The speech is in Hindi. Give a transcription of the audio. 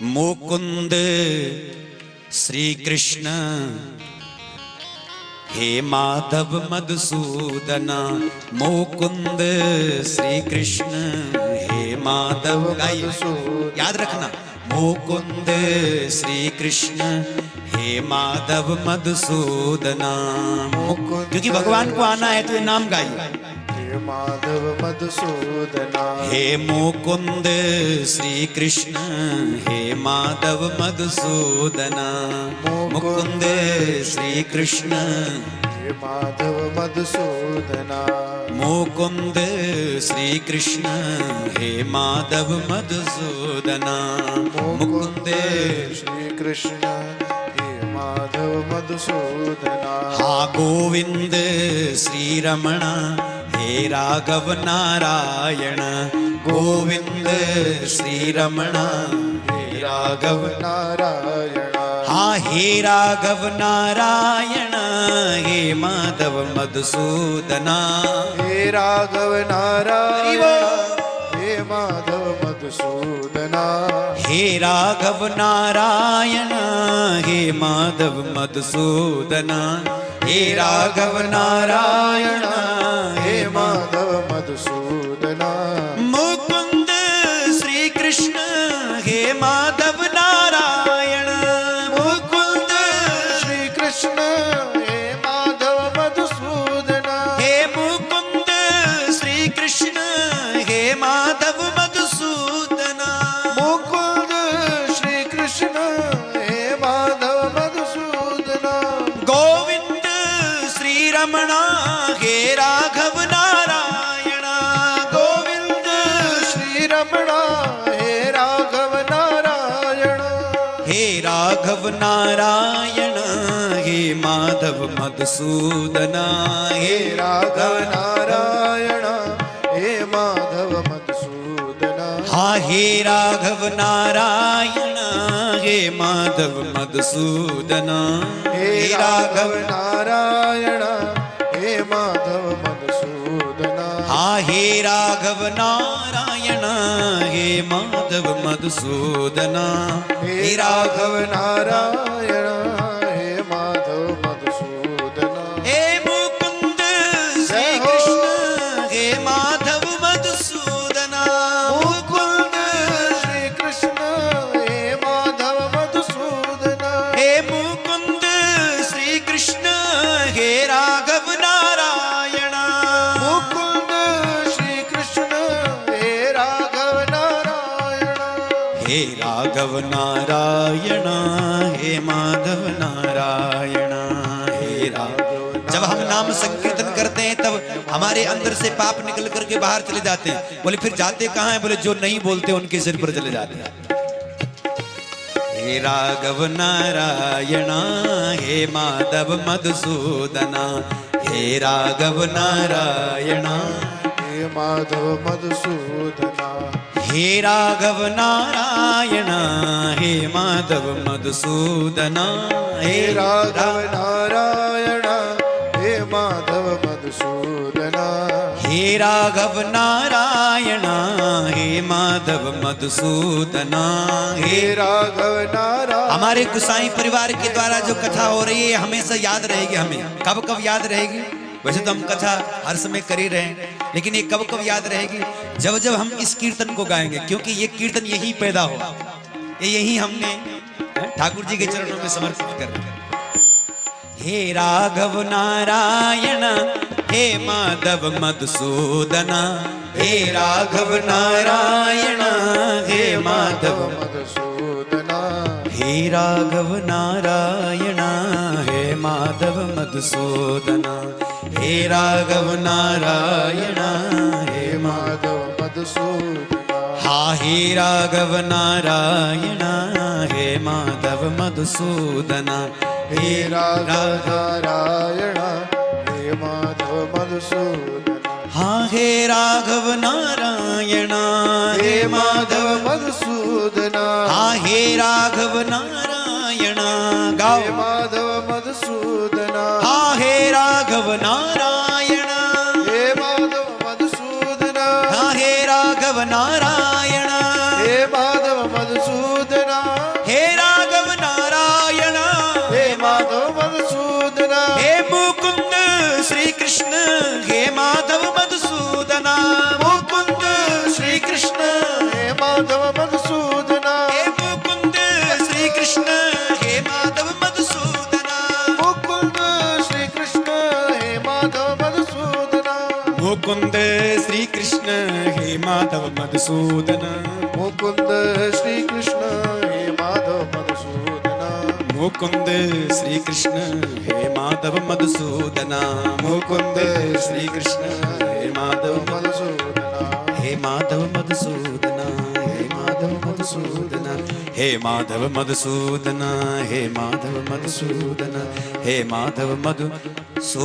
मुकुंद श्री कृष्ण हे माधव मधुसूदना। मुकुंद श्री कृष्ण हे माधव, याद रखना, मुकुंद श्री कृष्ण हे माधव मधुसूदना। क्योंकि भगवान को आना है तो ये नाम गाइए। माधव मधुसूदना, हे मुकुंद श्री कृष्ण हे माधव मधुसूदना। मुकुंद श्री कृष्ण हे माधव मधुसूदना, मुकुंद श्री कृष्ण हे माधव मधुसूदना। मुकुंद श्री कृष्ण हे माधव मधुसूदना। हा गोविंद श्री रमण हे राघव नारायण। गोविंद श्री रमण हे राघव नारायण। हा हे राघव नारायण हे माधव मधुसूदना। हे राघव नारायण हे माधव मधुसूदना। हे राघव नारायण हे माधव मधुसूदना। हे राघव नारायण हे माधव मधुसूदना। मुकुंद श्री कृष्ण हे माधव नारायण। मुकुंद श्री कृष्ण हे माधव मधुसूदना। हे मुकुंद श्री कृष्ण हे माधव मधुसूदना। मुकुंद श्री कृष्ण हे माधव मधुसूदना। गोविंद श्री रमण हे राघव नारायण। गोविंद श्री रमण हे राघव नारायण। हे राघव नारायण हे माधव मधुसूदना। हे राघव नारायण हे माधव मधुसूदना। हा हे राघव नारायण हे माधव मधुसूदना। हे राघव नारायण हे माधव मधुसूदना। हा हे राघव नारायण हे माधव मधुसूदना। हे राघव नारायण हे माधव मधुसूदना। हे मुकुंद श्री कृष्ण हे माधव मधुसूदना। मुकुंद श्री कृष्ण हे माधव मधुसूदना। हे मुकुंद श्री कृष्ण हे राघव नारायण। मुकुंद श्री कृष्ण हे राघव नारायण। हे राघव नारायण हे माधव नारायण। हे राघव, जब हम नाम संकीर्तन करते हैं तब हमारे अंदर से पाप निकल करके बाहर चले जाते हैं। बोले फिर जाते कहाँ हैं? बोले जो नहीं बोलते उनके सिर पर चले जाते हैं। हे राघव नारायण हे माधव मधुसूदना। हे राघव नारायण हे माधव मधुसूदना। हे राघव नारायण हे माधव मधुसूदना। हे राघव नारायण हे माधव मधुसूदना। हे राघव नारायण हे माधव मधुसूदना। हे राघव नारायण। हमारे गुसाई परिवार के द्वारा जो कथा हो रही है हमेशा याद रहेगी। हमें कब कब याद रहेगी? वैसे तो हम कथा हर समय कर ही रहे हैं, लेकिन ये कब कब याद रहेगी? जब जब हम इस कीर्तन को गाएंगे, क्योंकि ये कीर्तन यही पैदा हुआ, ये यही हमने ठाकुर जी के चरणों में समर्पित कर। हे राघव नारायण हे माधव मधुसूदना। हे राघव नारायण हे माधव मधुसूदना। हे राघव नारायण हे माधव मधुसूदना। हे राघव नारायण हे माधव मधुसूदना। हा हे राघव नारायण हे माधव मधुसूदना। हे राघव नारायण हे माधव मधुसूदना। हा हे राघव नारायण हे माधव मधुसूदना। हा हे राघव नारायण गाओ। हे माधव मधुसूदना। हा हे राघव नारायण हे माधव मधुसूदना। हा हे राघव नारायण हे माधव मधुसूदना। मधुसूदना हे मुकुंद श्री कृष्ण हे माधव मधुसूदना मुकुंद श्री कृष्ण हे माधव मधुसूदना मुकुंद श्री कृष्ण हे माधव मधुसूदना मुकुंद श्री कृष्ण हे माधव मधुसूदना मुकुंद श्री कृष्ण हे माधव मधुसूदना मुकुंद श्री कृष्ण हे माधव मधुसूदना हे माधव मधुसूदना हे माधव मधुसूदना हे माधव मधुसूदना हे माधव मधुसूदना हे माधव मधुसूदना